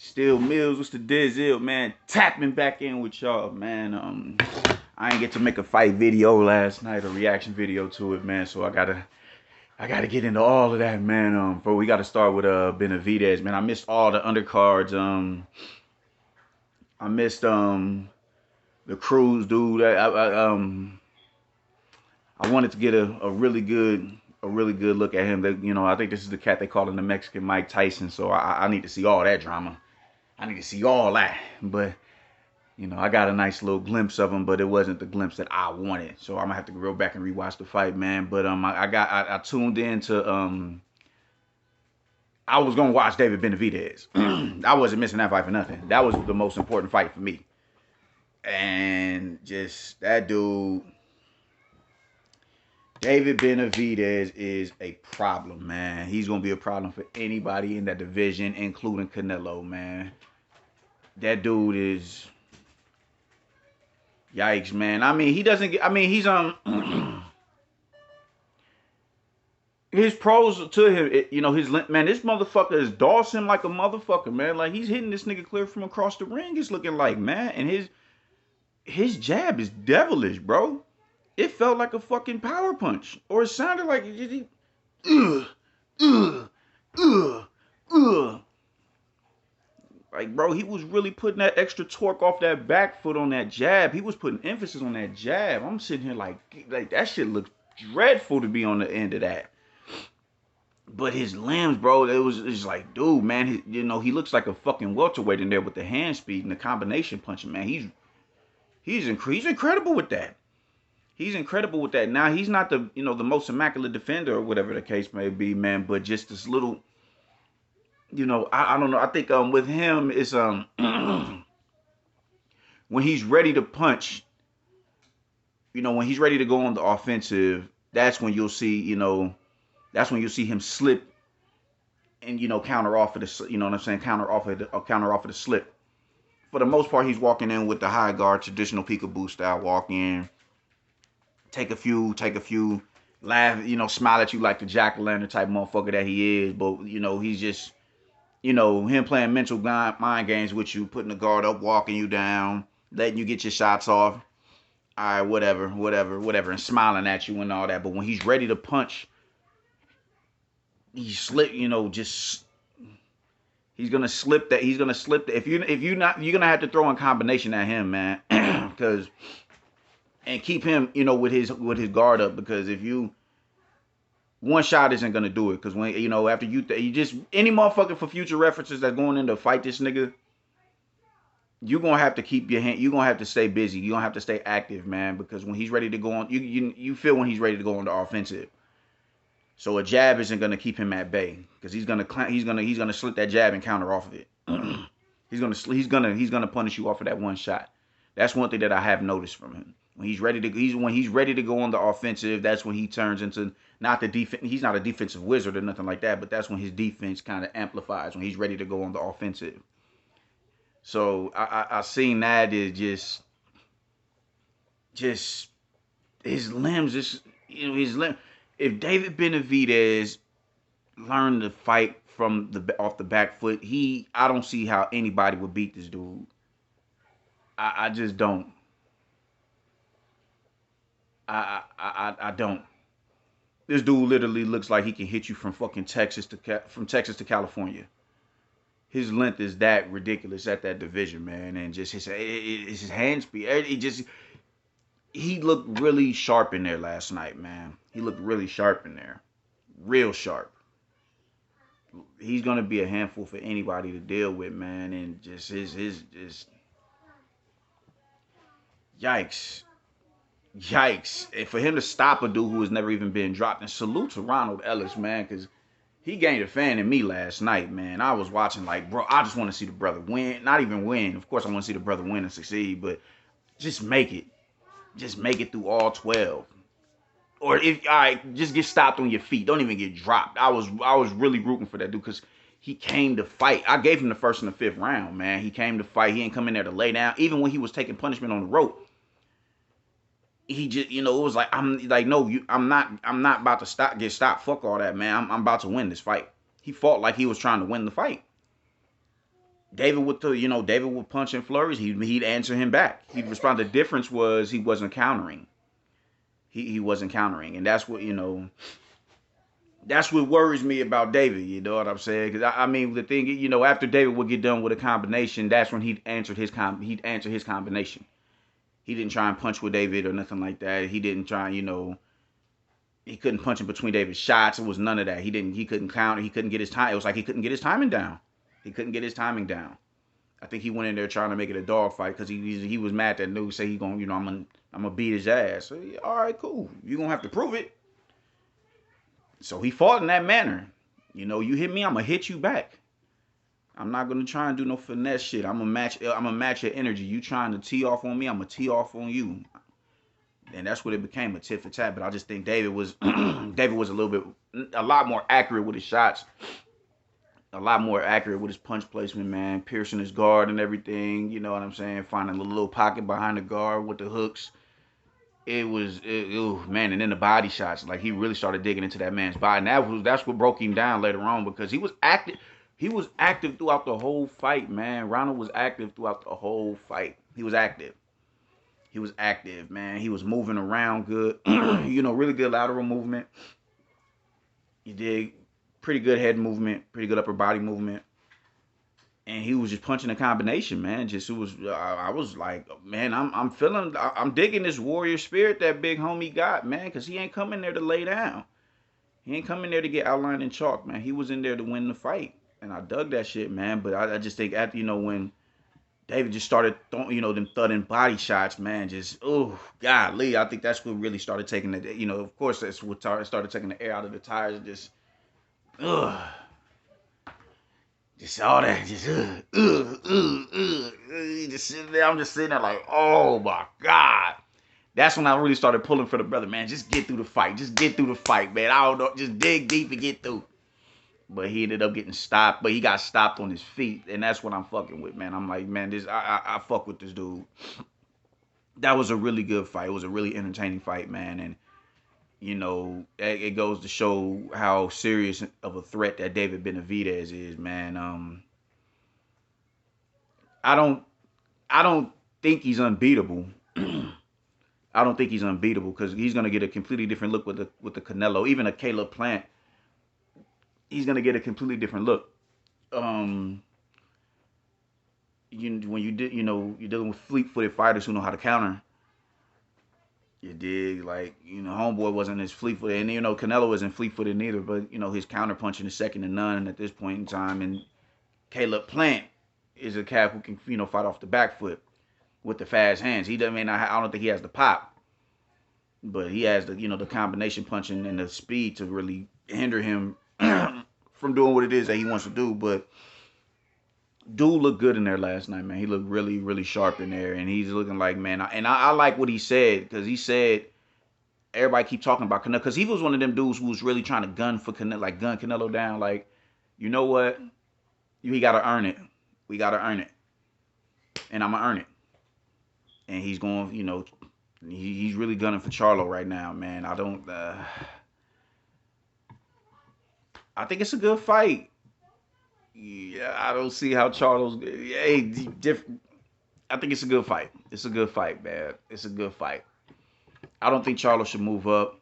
Still Mills, what's the Dizzle, man? Tapping back in with y'all, man. I ain't get to make a fight video last night, a reaction video to it, man. So I gotta get into all of that, man. But we gotta start with Benevidez, man. I missed all the undercards. I missed the Cruz dude. I wanted to get a really good look at him. That, I think this is the cat they call him the Mexican Mike Tyson. So I need to see all that drama. I need to see all that. But I got a nice little glimpse of him, but it wasn't the glimpse that I wanted. So I'm gonna have to go back and rewatch the fight, man. But I tuned in to I was gonna watch David Benevidez. I wasn't missing that fight for nothing. That was the most important fight for me. And just that dude, David Benevidez, is a problem, man. He's gonna be a problem for anybody in that division, including Canelo, man. That dude is, yikes, man. I mean, he doesn't get, I mean, he's his pros to him, his, man, this motherfucker is dossing like a motherfucker, man. Like, he's hitting this nigga clear from across the ring, it's looking like, man. And his jab is devilish, bro. It felt like a fucking power punch. Or it sounded like, like, bro, he was really putting that extra torque off that back foot on that jab. He was putting emphasis on that jab. I'm sitting here like that shit looks dreadful to be on the end of that. But his limbs, bro, it's like, dude, man, he looks like a fucking welterweight in there with the hand speed and the combination punching, man. He's incredible with that. He's incredible with that. Now, he's not the most immaculate defender or whatever the case may be, man, but just this little, I don't know. I think with him, it's when he's ready to punch, when he's ready to go on the offensive, that's when you'll see, that's when you'll see him slip and, counter off of the, you know what I'm saying, counter off of the slip. For the most part, he's walking in with the high guard, traditional peekaboo style walk in. Take a few, laugh, smile at you like the jack-o'-lantern type motherfucker that he is. But, he's just, him playing mental mind games with you, putting the guard up, walking you down, letting you get your shots off. All right, whatever, and smiling at you and all that. But when he's ready to punch, he's slip, just, he's gonna slip that. He's gonna slip that. If you're not, you're gonna have to throw in combination at him, man, because. And keep him, with his guard up, because if one shot isn't gonna do it. Because when after you just any motherfucker for future references that's going in to fight this nigga, you're gonna have to keep your hand. You're gonna have to stay busy. You're gonna have to stay active, man. Because when he's ready to go on, you feel when he's ready to go on the offensive. So a jab isn't gonna keep him at bay, because he's gonna slip that jab and counter off of it. he's gonna punish you off of that one shot. That's one thing that I have noticed from him. When he's ready to go on the offensive, that's when he turns into not the defense. He's not a defensive wizard or nothing like that, but that's when his defense kind of amplifies when he's ready to go on the offensive. So I seen that is just his limbs, his limb. If David Benevidez learned to fight from off the back foot, I don't see how anybody would beat this dude. I just don't. I don't. This dude literally looks like he can hit you from fucking Texas to California. His length is that ridiculous at that division, man, and just his hand speed. He looked really sharp in there last night, man. He looked really sharp in there, real sharp. He's gonna be a handful for anybody to deal with, man, and just just yikes. Yikes. And for him to stop a dude who has never even been dropped. And salute to Ronald Ellis, man, because he gained a fan in me last night, man. I was watching like, bro, I just want to see the brother win. Not even win. Of course, I want to see the brother win and succeed, but just make it. Just make it through all 12. Or just get stopped on your feet. Don't even get dropped. I was really rooting for that dude because he came to fight. I gave him the first and the fifth round, man. He came to fight. He ain't come in there to lay down. Even when he was taking punishment on the rope. He just, it was like, I'm not about to get stopped. Fuck all that, man. I'm about to win this fight. He fought like he was trying to win the fight. David would punch and flourish. He'd answer him back. He'd respond. The difference was he wasn't countering. He wasn't countering, and that's what That's what worries me about David. You know what I'm saying? Because I mean, the thing, after David would get done with a combination, that's when he'd answer his combination. He didn't try and punch with David or nothing like that. He didn't try, he couldn't punch in between David's shots. It was none of that. He couldn't counter. He couldn't get his time. It was like he couldn't get his timing down. He couldn't get his timing down. I think he went in there trying to make it a dog fight because he was mad that news say he gonna, I'm gonna beat his ass. So, all right, cool. You gonna have to prove it. So he fought in that manner. You hit me, I'm gonna hit you back. I'm not gonna try and do no finesse shit. I'm gonna match your energy. You trying to tee off on me, I'm gonna tee off on you. And that's what it became, a tit for tat. But I just think David was a lot more accurate with his shots. A lot more accurate with his punch placement, man. Piercing his guard and everything. You know what I'm saying? Finding a little pocket behind the guard with the hooks. Man, and then the body shots. Like, he really started digging into that man's body. And that's what broke him down later on, because he was active. He was active throughout the whole fight, man. Ronald was active throughout the whole fight. He was active. He was active, man. He was moving around good. Really good lateral movement. He did pretty good head movement, pretty good upper body movement. And he was just punching a combination, man. I was like, man, I'm digging this warrior spirit that big homie got, man, because he ain't coming there to lay down. He ain't coming there to get outlined in chalk, man. He was in there to win the fight. And I dug that shit, man. But I just think after, when David just started throwing, them thudding body shots, man, golly, I think that's what really started taking the, of course, that's what started taking the air out of the tires. Just all that, just sitting there. I'm just sitting there like, oh my God. That's when I really started pulling for the brother, man. Just get through the fight. Just get through the fight, man. I don't know. Just dig deep and get through. But he ended up getting stopped. But he got stopped on his feet. And that's what I'm fucking with, man. I'm like, man, I fuck with this dude. That was a really good fight. It was a really entertaining fight, man. And, it goes to show how serious of a threat that David Benevidez is, man. I don't think he's unbeatable. I don't think he's unbeatable because he's gonna get a completely different look with the Canelo, even a Caleb Plant. He's gonna get a completely different look. When you're dealing with fleet-footed fighters who know how to counter. You dig? Like, homeboy wasn't as fleet-footed. And, Canelo isn't fleet-footed neither. But, his counter-punching is second to none at this point in time. And Caleb Plant is a cat who can, fight off the back foot with the fast hands. I don't think he has the pop. But he has the combination punching and the speed to really hinder him from doing what it is that he wants to do. But dude looked good in there last night, man. He looked really, really sharp in there. And he's looking like, man. I like what he said. Because he said, everybody keep talking about Canelo. Because he was one of them dudes who was really trying to gun Canelo down. Like, you know what? We got to earn it. We got to earn it. And I'm going to earn it. And he's going, he's really gunning for Charlo right now, man. I think it's a good fight. Yeah, I don't see how Charlo's. Different. I think it's a good fight. It's a good fight, man. It's a good fight. I don't think Charlo should move up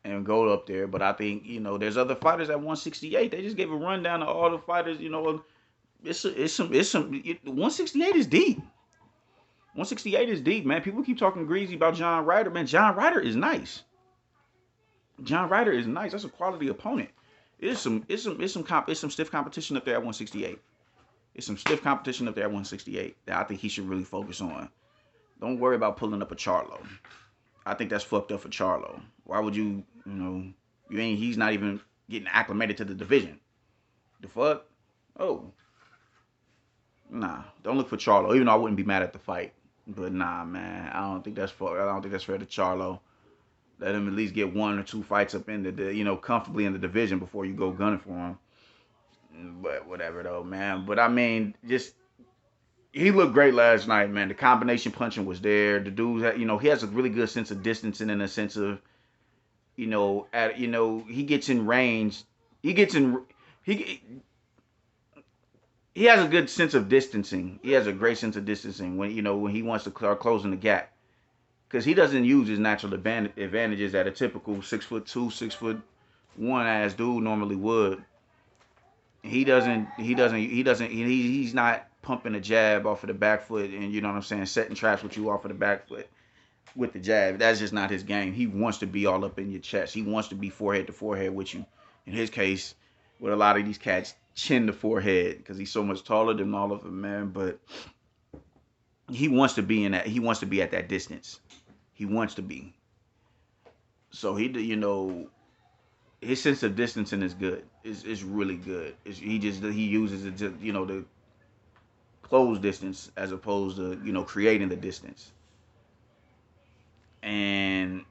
and go up there, but I think there's other fighters at 168. They just gave a rundown of all the fighters. It's some. 168 is deep. 168 is deep, man. People keep talking greasy about John Ryder, man. John Ryder is nice. John Ryder is nice. That's a quality opponent. It's some stiff competition up there at 168. It's some stiff competition up there at 168 that I think he should really focus on. Don't worry about pulling up a Charlo. I think that's fucked up for Charlo. Why would he's not even getting acclimated to the division. The fuck? Oh. Nah, don't look for Charlo. Even though I wouldn't be mad at the fight. But nah, man. I don't think that's fair to Charlo. Let him at least get 1 or 2 fights up in the, comfortably in the division before you go gunning for him. But whatever, though, man. But, he looked great last night, man. The combination punching was there. The dude, he has a really good sense of distancing and a sense of, he gets in range. he has a good sense of distancing. He has a great sense of distancing when when he wants to start closing the gap because he doesn't use his natural advantages that a typical 6'2", 6'1" ass dude normally would. He's not pumping a jab off of the back foot and you know what I'm saying, setting traps with you off of the back foot with the jab. That's just not his game. He wants to be all up in your chest. He wants to be forehead to forehead with you. In his case, with a lot of these cats, chin to forehead because he's so much taller than all of them, man. But he wants to be in that. He wants to be at that distance. He wants to be. So his sense of distancing is good. It's really good. He uses it to the close distance as opposed to creating the distance. And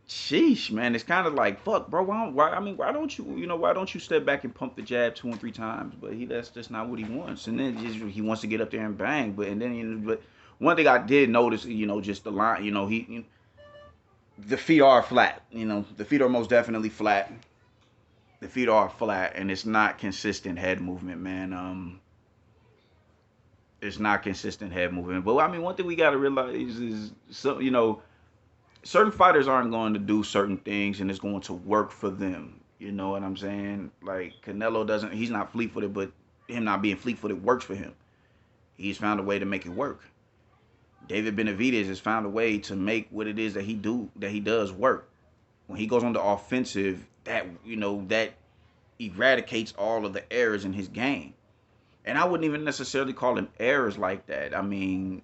sheesh, man, it's kind of like fuck, bro. Why don't you step back and pump the jab 2 and 3 times? But that's just not what he wants. And then he wants to get up there and bang. But one thing I did notice, just the line, the feet are flat. The feet are most definitely flat. The feet are flat, and it's not consistent head movement, man. It's not consistent head movement. But I mean, one thing we gotta realize is certain fighters aren't going to do certain things and it's going to work for them. You know what I'm saying? Like Canelo he's not fleet footed, but him not being fleet footed works for him. He's found a way to make it work. David Benevidez has found a way to make what it is that he does work. When he goes on the offensive, that eradicates all of the errors in his game. And I wouldn't even necessarily call them errors like that. I mean,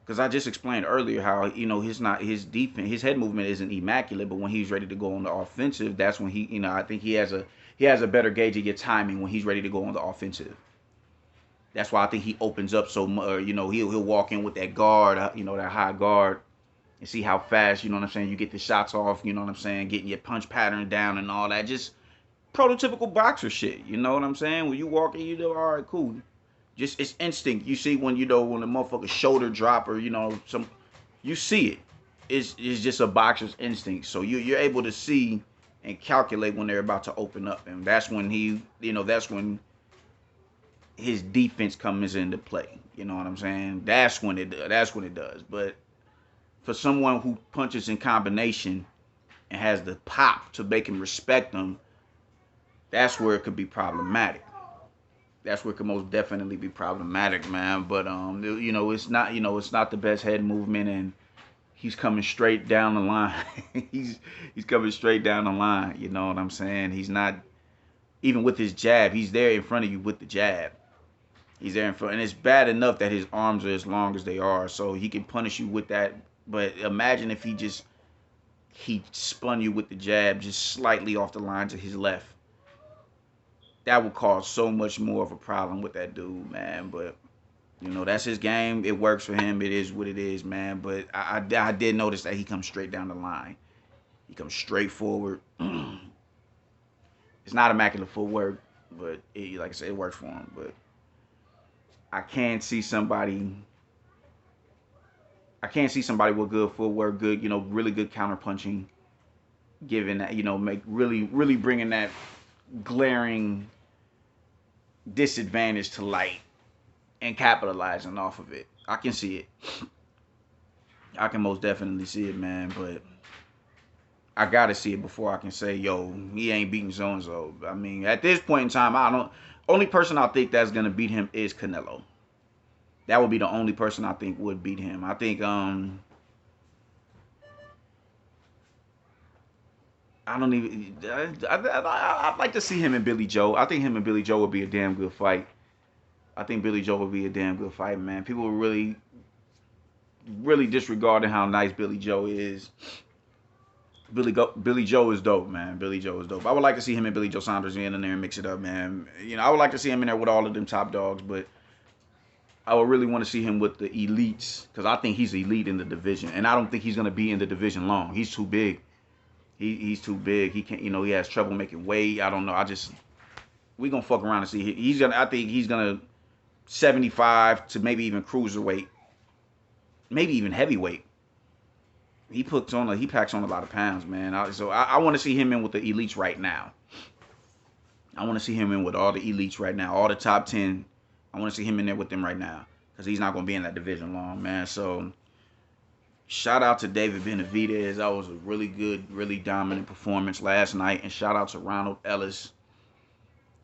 because I just explained earlier how his defense, his head movement isn't immaculate, but when he's ready to go on the offensive, that's when I think he has a better gauge of your timing when he's ready to go on the offensive. That's why I think he opens up so much. He'll walk in with that guard, that high guard, and see how fast, you know what I'm saying, you get the shots off, you know what I'm saying, getting your punch pattern down and all that. Just prototypical boxer shit, you know what I'm saying? When you walk in, all right, cool. Just it's instinct. You see when when the motherfucker's shoulder drop or you see it. It's just a boxer's instinct. So you're able to see and calculate when they're about to open up, and that's when that's when his defense comes into play. You know what I'm saying? That's when it does. But for someone who punches in combination and has the pop to make him respect them, that's where it could be problematic. That's where it could most definitely be problematic, man. But it's not the best head movement, and he's coming straight down the line. he's coming straight down the line. You know what I'm saying? He's not even with his jab. He's there in front of you with the jab. He's there in front, and it's bad enough that his arms are as long as they are, so he can punish you with that. But imagine if he spun you with the jab just slightly off the line to his left. That would cause so much more of a problem with that dude, man. But that's his game. It works for him. It is what it is, man. But I did notice that he comes straight down the line. He comes straight forward. It's not immaculate footwork, but like I said, it works for him. But I can't see somebody with good footwork, good, really good counter punching, giving that, make really bringing that glaring disadvantage to light and capitalizing off of it. I can see it. I can most definitely see it, man. But I gotta see it before I can say, yo, he ain't beating so and so. I mean, at this point in time, only person I think that's gonna beat him is Canelo. That would be the only person I think would beat him. I think I don't even. I'd like to see him and Billy Joe. I think him and Billy Joe would be a damn good fight. I think Billy Joe would be a damn good fight, man. People were really, really disregarding how nice Billy Joe is. Billy Joe is dope, man. Billy Joe is dope. I would like to see him and Billy Joe Saunders in there and mix it up, man. I would like to see him in there with all of them top dogs, but I would really want to see him with the elites because I think he's elite in the division, and I don't think he's gonna be in the division long. He's too big. He's too big. He can't. He has trouble making weight. I don't know. We gonna fuck around and see. I think he's gonna 75 to maybe even cruiserweight, maybe even heavyweight. He packs on a lot of pounds, man. So I want to see him in with the elites right now. I want to see him in with all the elites right now, all the top 10. I want to see him in there with them right now because he's not going to be in that division long, man. So shout out to David Benevidez. That was a really good, really dominant performance last night. And shout out to Ronald Ellis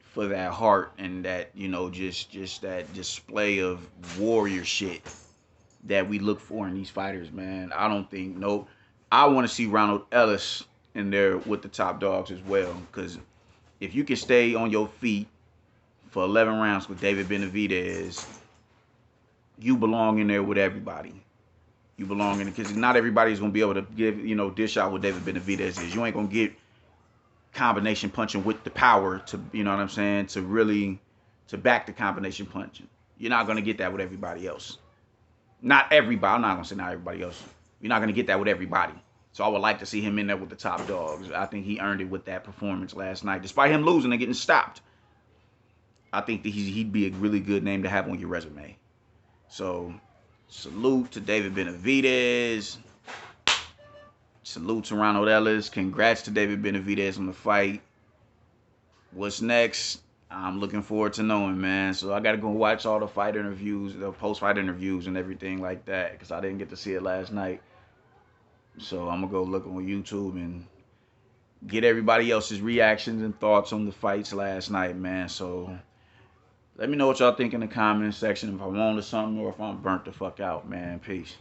for that heart and that, you know, just that display of warrior shit that we look for in these fighters, man. I don't think, no, I want to see Ronald Ellis in there with the top dogs as well. Because if you can stay on your feet for 11 rounds with David Benevidez, you belong in there with everybody. You belong in it because not everybody's going to be able to give, you know, dish out what David Benevidez is. You ain't going to get combination punching with the power to, you know what I'm saying, to really, to back the combination punching. You're not going to get that with everybody else. Not everybody. I'm not going to say not everybody else. You're not going to get that with everybody. So I would like to see him in there with the top dogs. I think he earned it with that performance last night. Despite him losing and getting stopped, I think that he'd be a really good name to have on your resume. So salute to David Benevidez. Salute to Ronald Ellis. Congrats to David Benevidez on the fight. What's next? I'm looking forward to knowing, man. So I got to go watch all the fight interviews, the post-fight interviews and everything like that because I didn't get to see it last night. So I'm going to go look on YouTube and get everybody else's reactions and thoughts on the fights last night, man. So let me know what y'all think in the comment section if I'm on to something or if I'm burnt the fuck out, man. Peace.